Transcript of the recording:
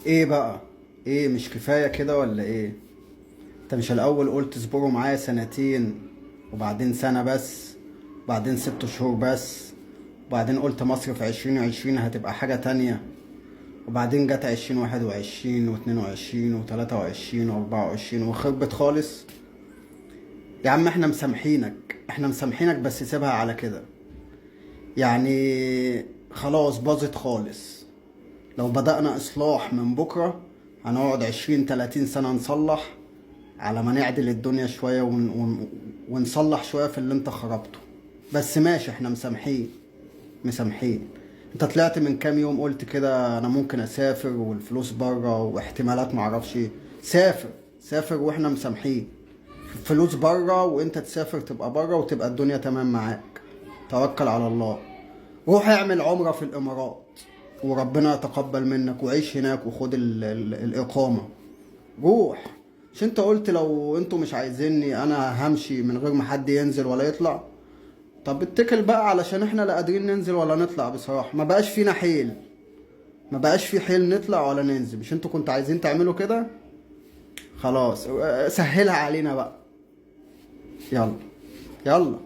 ايه بقى؟ ايه مش كفاية كده ولا ايه؟ انت مش الاول قلت اصبروا معايا سنتين، وبعدين سنة بس، وبعدين 6 شهور بس، وبعدين قلت مصر في 2020 هتبقى حاجة تانية، وبعدين جت 2021 و22 و23 و24 وخربت خالص. يا عم احنا مسامحينك، احنا مسامحينك، بس سيبها على كده. يعني خلاص باظت خالص. لو بدأنا إصلاح من بكرة هنقعد 20 30 سنة نصلح، على ما نعدل الدنيا شوية ونصلح شوية في اللي انت خربته. بس ماشي، احنا مسامحين، مسامحين. انت طلعت من كام يوم قلت كده انا ممكن اسافر والفلوس بره واحتمالات معرفش ايه. سافر، سافر واحنا مسامحين. فلوس بره وانت تسافر تبقى بره وتبقى الدنيا تمام معاك. توكل على الله. روح اعمل عمرة في الامارات وربنا يتقبل منك، وعيش هناك وخد الاقامة. روح. مش انت قلت لو انتوا مش عايزيني انا همشي من غير ما حد ينزل ولا يطلع؟ طب اتكل بقى، علشان احنا لا قادرين ننزل ولا نطلع بصراحة. ما بقاش فينا حيل، ما بقاش في حيل نطلع ولا ننزل. مش انتوا كنتوا عايزين تعملوا كده؟ خلاص سهلها علينا بقى. يلا، يلا.